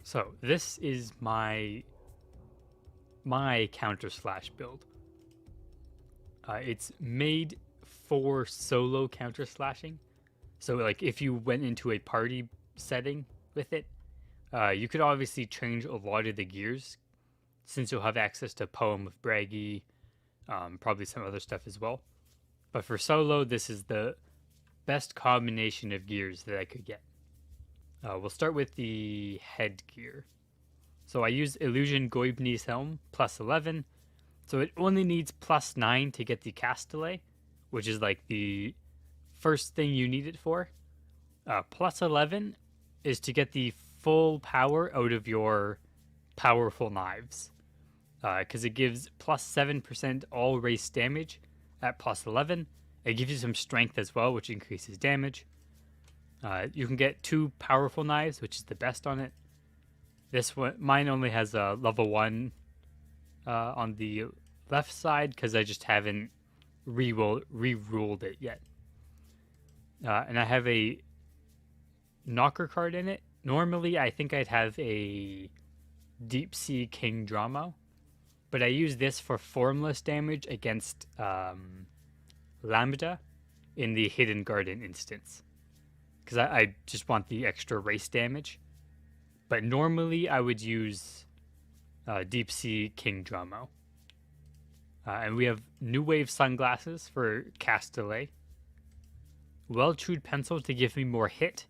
So this is my Counterslash build. It's made for solo counterslashing. So like if you went into a party setting with it, you could obviously change a lot of the gears since you'll have access to Poem with Braggy, probably some other stuff as well. But for solo, this is the best combination of gears that I could get. We'll start with the headgear. So I use Illusion Goibne's Helm, plus 11. So it only needs plus 9 to get the cast delay, which is like the first thing you need it for. Plus 11 is to get the full power out of your powerful knives. Because it gives plus 7% all race damage at plus 11. It gives you some strength as well, which increases damage. You can get 2 powerful knives, which is the best on it. This one, mine only has a level 1 on the left side because I just haven't re-ruled it yet. And I have a knocker card in it. Normally, I think I'd have a Deep Sea King Dramoh, but I use this for formless damage against Lambda in the Hidden Garden instance. Because I just want the extra race damage. But normally I would use Deep Sea King Dramoh. And we have New Wave sunglasses for cast delay. Well-chewed pencil to give me more hit.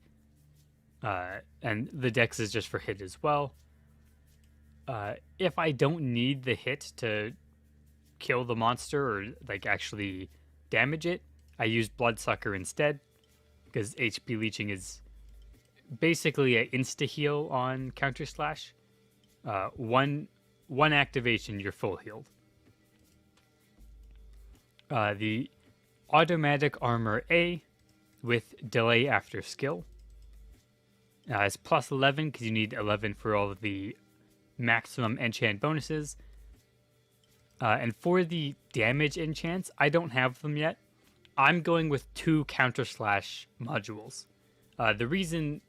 And the dex is just for hit as well. If I don't need the hit to kill the monster or like actually damage it, I use Bloodsucker instead. Because HP leeching is basically an insta-heal on Counterslash. One activation, you're full healed. The Automatic Armor A with Delay After Skill. It's plus 11 because you need 11 for all of the maximum enchant bonuses. And for the damage enchants, I don't have them yet. I'm going with 2 Counterslash modules. The reason...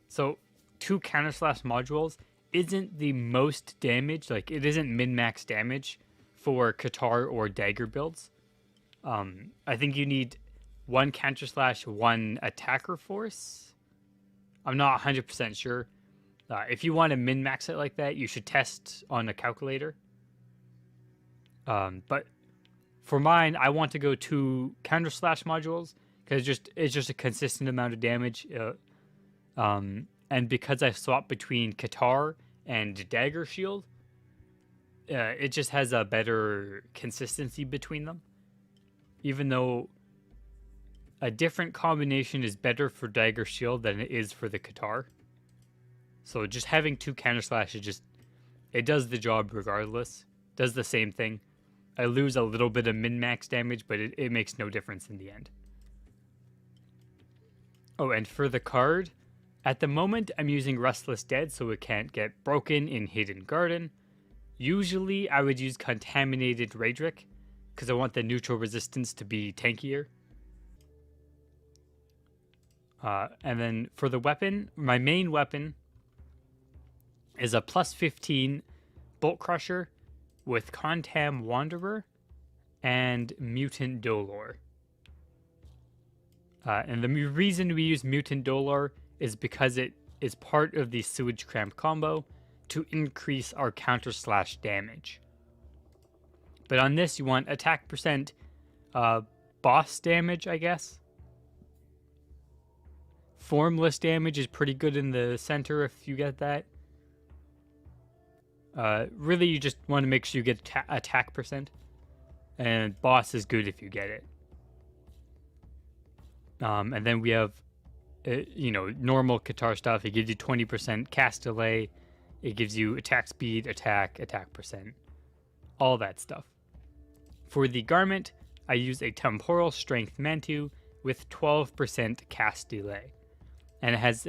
So, 2 Counterslash modules isn't the most damage. Like, it isn't min-max damage for Qatar or Dagger builds. I think you need 1 Counterslash, 1 Attacker Force. I'm not 100% sure. If you want to min-max it like that, you should test on a calculator. But... For mine, I want to go 2 Counterslash modules because it's just a consistent amount of damage. And because I swapped between Qatar and Dagger Shield, it just has a better consistency between them. Even though a different combination is better for Dagger Shield than it is for the Qatar. So just having 2 Counterslash, it does the job regardless. Does the same thing. I lose a little bit of min-max damage, but it makes no difference in the end. Oh, and for the card, at the moment I'm using Restless Dead so it can't get broken in Hidden Garden. Usually I would use Contaminated Raydric because I want the neutral resistance to be tankier. And then for the weapon, my main weapon is a plus 15 Bolt Crusher with Contam Wanderer and Mutant Dolor. And the reason we use Mutant Dolor is because it is part of the Sewage Cramp combo to increase our Counterslash damage. But on this, you want attack percent, boss damage, I guess. Formless damage is pretty good in the center if you get that. Really, you just want to make sure you get attack percent. And boss is good if you get it. And then we have, normal Qatar stuff. It gives you 20% cast delay. It gives you attack speed, attack percent. All that stuff. For the garment, I use a Temporal Strength Mantu with 12% cast delay. And it has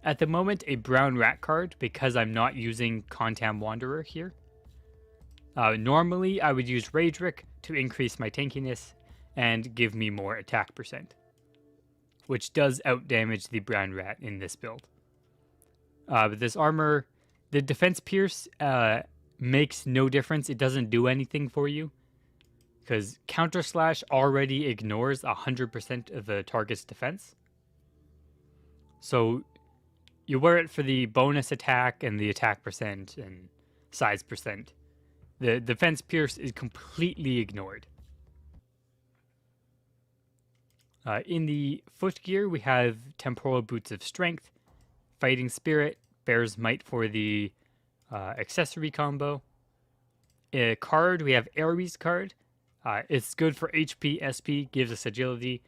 at the moment, a brown rat card because I'm not using Contam Wanderer here. Normally, I would use Raydric to increase my tankiness and give me more attack percent, which does outdamage the brown rat in this build. But this armor, the defense pierce makes no difference. It doesn't do anything for you because Counterslash already ignores 100% of the target's defense. So you wear it for the bonus attack and the attack percent and size percent. The defense pierce is completely ignored. In the foot gear, we have Temporal Boots of Strength, Fighting Spirit, Bear's Might for the accessory combo. A card, we have Aries card. It's good for HP, SP, gives us agility.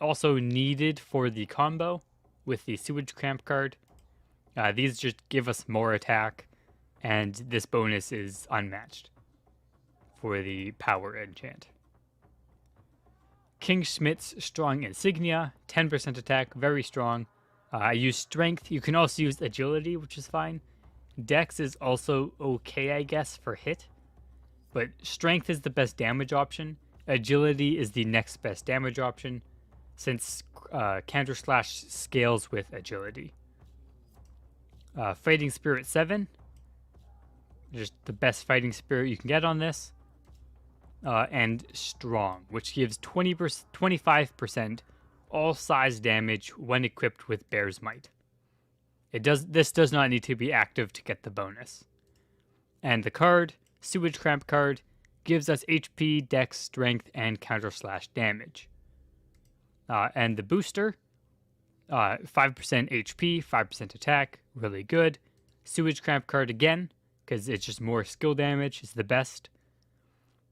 Also needed for the combo with the Sewage Cramp card. These just give us more attack, and this bonus is unmatched for the power enchant. King Schmidt's Strong Insignia, 10% attack, very strong. I use Strength. You can also use Agility, which is fine. Dex is also okay, I guess, for hit. But Strength is the best damage option. Agility is the next best damage option, since Counterslash scales with Agility. Fighting Spirit 7. Just the best Fighting Spirit you can get on this. And Strong, which gives 25% all size damage when equipped with Bear's Might. This does not need to be active to get the bonus. And the card, Sewage Cramp card, gives us HP, Dex, Strength, and Counterslash damage. And the booster, 5% HP, 5% attack, really good. Sewage Cramp card again, because it's just more skill damage, is the best.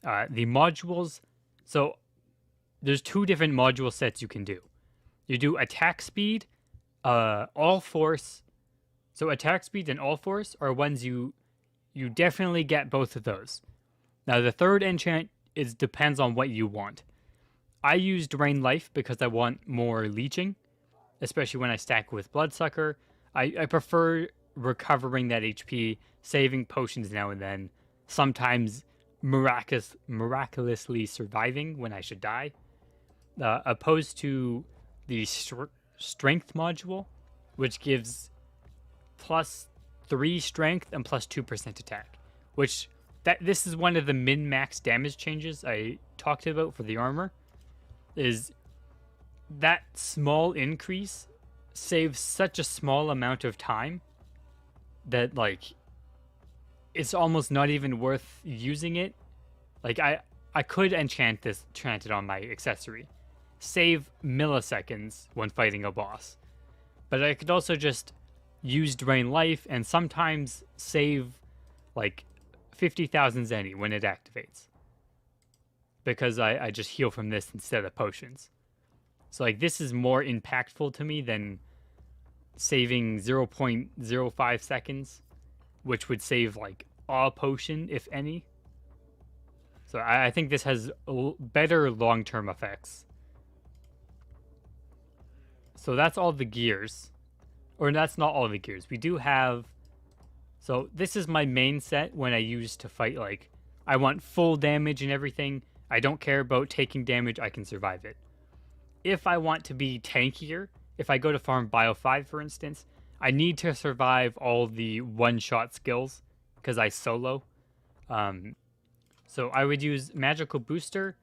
The modules, so there's 2 different module sets you can do. You do attack speed, all force. So attack speed and all force are ones you definitely get both of those. Now the third enchant depends on what you want. I use Drain Life because I want more leeching, especially when I stack with Bloodsucker. I prefer recovering that HP, saving potions now and then, sometimes miraculously surviving when I should die, opposed to the strength module, which gives +3 strength and +2% attack, which this is one of the min-max damage changes I talked about for the armor, is that small increase saves such a small amount of time that, like, it's almost not even worth using it. Like, I could enchant it on my accessory, save milliseconds when fighting a boss, but I could also just use Drain Life and sometimes save like 50,000 Zenny when it activates, because I just heal from this instead of potions. So like, this is more impactful to me than saving 0.05 seconds, which would save like a potion, if any. So I think this has better long-term effects. So that's all the gears. Or that's not all the gears. We do have... So this is my main set when I use to fight, like, I want full damage and everything. I don't care about taking damage, I can survive it. If I want to be tankier, if I go to farm Bio 5, for instance, I need to survive all the one-shot skills, because I solo. So I would use Magical Booster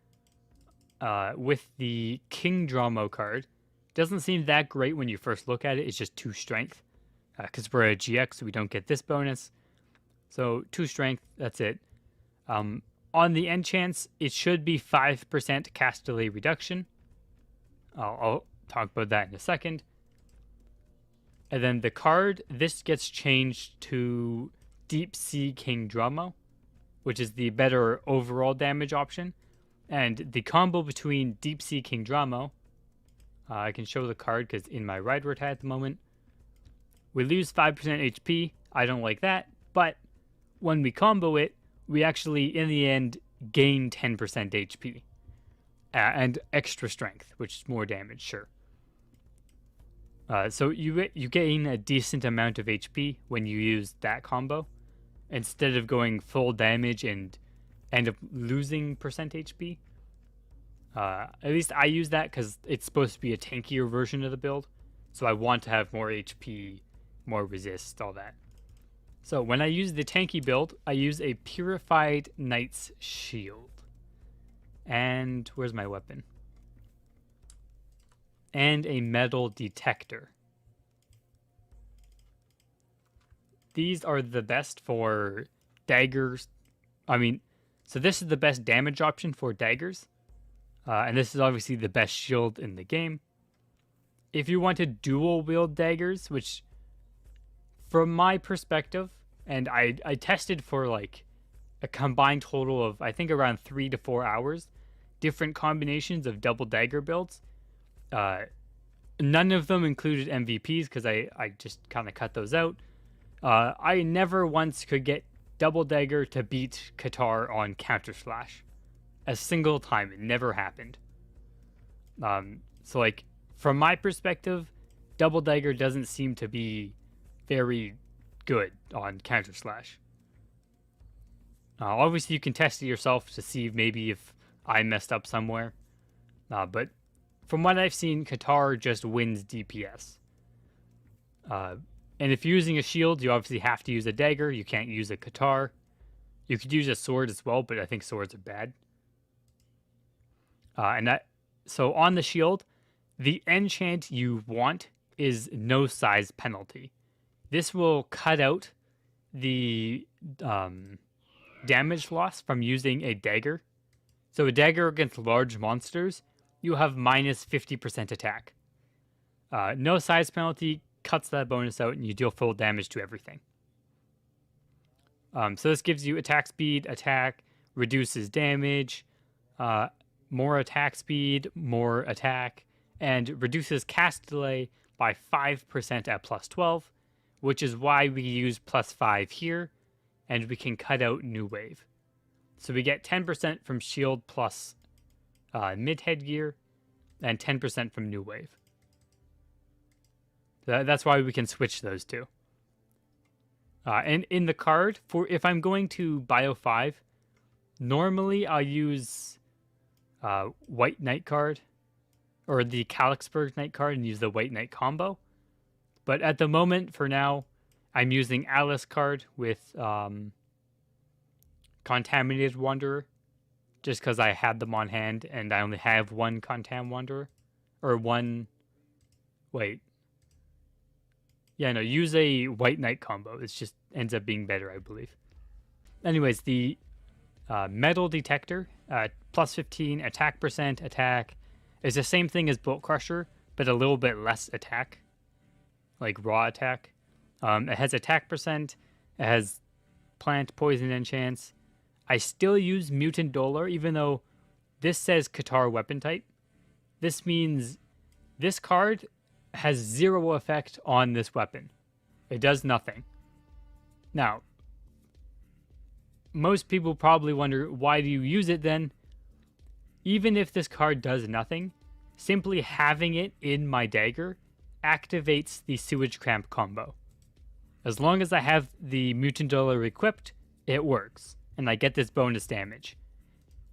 with the King Dramoh card. Doesn't seem that great when you first look at it. It's just 2 strength, because we're a GX, so we don't get this bonus. So 2 strength, that's it. On the enchants, it should be 5% cast delay reduction. I'll talk about that in a second. And then the card, this gets changed to Deep Sea King Dramoh, which is the better overall damage option. And the combo between Deep Sea King Dramoh, I can show the card because in my Raydric at the moment, we lose 5% HP. I don't like that, but when we combo it, we actually, in the end, gain 10% HP. And extra strength, which is more damage, sure. So you gain a decent amount of HP when you use that combo, instead of going full damage and end up losing percent HP. At least I use that because it's supposed to be a tankier version of the build, so I want to have more HP more resist, all that. So when I use the tanky build, I use a Purified Knight's Shield. And where's my weapon? And a Metal Detector. These are the best for daggers. So this is the best damage option for daggers. And this is obviously the best shield in the game. If you want to dual wield daggers, which from my perspective, and I tested for like a combined total of, I think, around 3 to 4 hours, different combinations of double dagger builds. None of them included MVPs because I just kind of cut those out. I never once could get double dagger to beat Qatar on Counterslash. A single time. It never happened. So like, from my perspective, double dagger doesn't seem to be very good on Counterslash. Obviously, you can test it yourself to see maybe if I messed up somewhere. But from what I've seen, Qatar just wins DPS. And if you're using a shield, you obviously have to use a dagger. You can't use a Qatar. You could use a sword as well, but I think swords are bad. So on the shield, the enchant you want is no size penalty. This will cut out the damage loss from using a dagger. So a dagger against large monsters, you have minus 50% attack. No size penalty cuts that bonus out, and you deal full damage to everything. So this gives you attack speed, attack, reduces damage, more attack speed, more attack, and reduces cast delay by 5% at plus 12, which is why we use plus 5 here, and we can cut out New Wave. So we get 10% from shield plus mid headgear, and 10% from New Wave. That's why we can switch those two. And in the card, if I'm going to Bio 5, normally I'll use White Knight card, or the Khalitzburg Knight card, and use the White Knight combo. But at the moment, for now, I'm using Alice card with Contaminated Wanderer, just because I had them on hand, and I only have one Contam Wanderer. Or one... Wait. Yeah, no, use a White Knight combo. It just ends up being better, I believe. Anyways, the Metal Detector, plus 15 attack percent, attack, is the same thing as Bolt Crusher, but a little bit less attack. Like raw attack. It has attack percent, it has plant poison enchants. I still use Mutant Dolor, even though this says Qatar weapon type. This means this card has 0 effect on this weapon. It does nothing. Now, most people probably wonder, why do you use it then? Even if this card does nothing, simply having it in my dagger activates the Sewage Cramp combo. As long as I have the Mutant Dolor equipped, it works, and I get this bonus damage.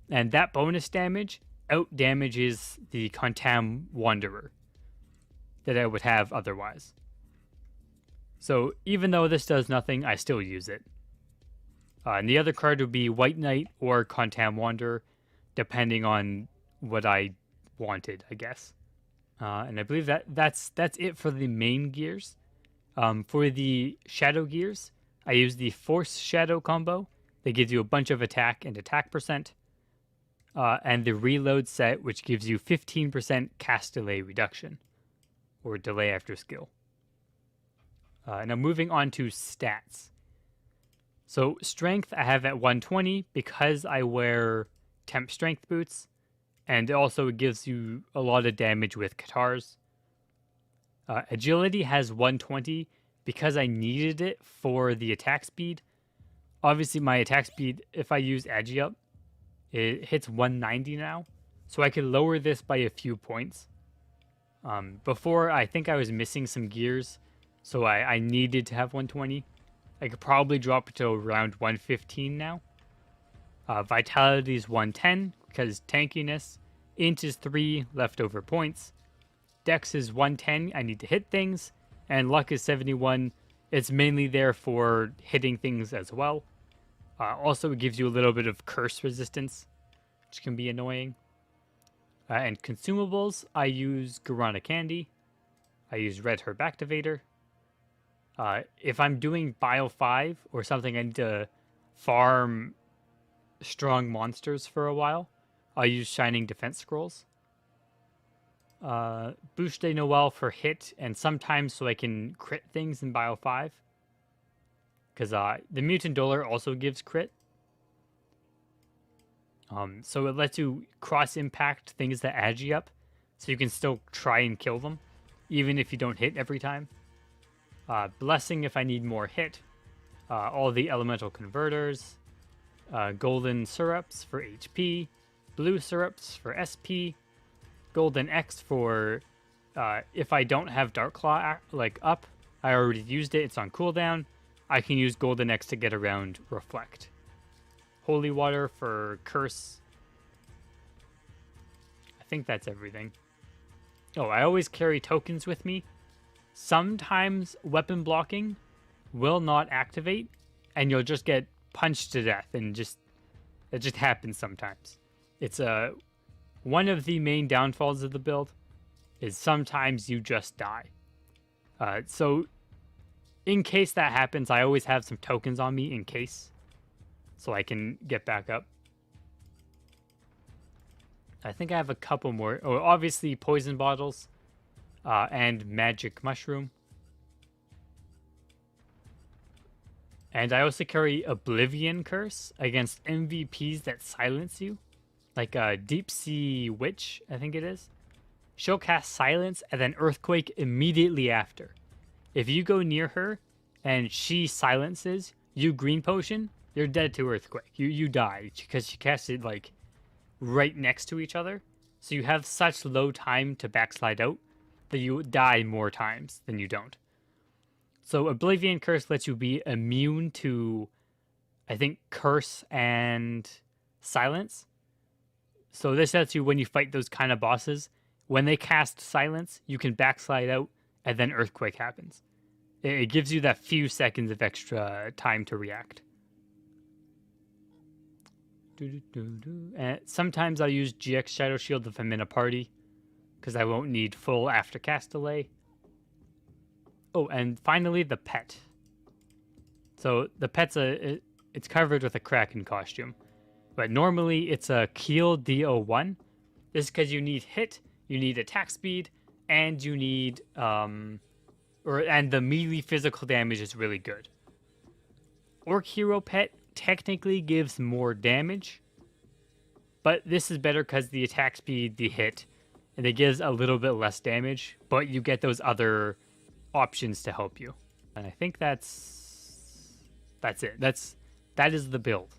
And that bonus damage out-damages the Contam Wanderer that I would have otherwise. So even though this does nothing, I still use it. And the other card would be White Knight or Contam Wanderer, depending on what I wanted, I guess. And I believe that's it for the main gears. For the shadow gears, I use the Force Shadow combo. That gives you a bunch of attack and attack percent. And the Reload set, which gives you 15% cast delay reduction, or delay after skill. Now moving on to stats. So strength I have at 120 because I wear temp strength boots, and also it gives you a lot of damage with Qatars. Agility has 120 because I needed it for the attack speed. Obviously my attack speed, if I use Agi up, it hits 190 now, so I could lower this by a few points. Before, I think I was missing some gears, so I needed to have 120. I could probably drop it to around 115 now. Vitality is 110, because tankiness. Int is 3, leftover points. Dex is 110, I need to hit things. And luck is 71, It's mainly there for hitting things as well. Also, it gives you a little bit of curse resistance, which can be annoying. And consumables, I use Guarana Candy. I use Red Herb Activator. If I'm doing Bio 5 or something I need to farm strong monsters for a while, I'll use Shining Defense Scrolls. Bouche de Noël for hit, and sometimes so I can crit things in Bio 5. Because the Mutant Dolor also gives crit. So it lets you cross-impact things that agi up, so you can still try and kill them, even if you don't hit every time. Blessing if I need more hit. All the elemental converters. Golden syrups for HP. Blue syrups for SP. Golden X for if I don't have Dark Claw up, I already used it, it's on cooldown. I can use Golden X to get around Reflect. Holy Water for Curse. I think that's everything. Oh, I always carry tokens with me. Sometimes weapon blocking will not activate, and you'll just get punched to death, and it just happens sometimes. It's one of the main downfalls of the build is sometimes you just die. So in case that happens, I always have some tokens on me in case, so I can get back up. I think I have a couple more. Oh, obviously poison bottles and magic mushroom. And I also carry Oblivion Curse against MVPs that silence you. Like Deep Sea Witch, I think it is. She'll cast Silence and then Earthquake immediately after. If you go near her and she silences, you green potion, you're dead to Earthquake. You die because she casts it like right next to each other. So you have such low time to backslide out that you die more times than you don't. So Oblivion Curse lets you be immune to, I think, Curse and Silence. So this lets you, when you fight those kind of bosses, when they cast Silence, you can backslide out, and then Earthquake happens. It gives you that few seconds of extra time to react. And sometimes I'll use GX Shadow Shield if I'm in a party, because I won't need full aftercast delay. Oh, and finally the pet. So the pet's it's covered with a Kraken costume, but normally it's a Keel DO1. This is because you need hit, you need attack speed, and you need and the melee physical damage is really good. Orc Hero Pet technically gives more damage, but this is better because the attack speed, the hit, and it gives a little bit less damage, but you get those other options to help you. And I think that's it. That is the build.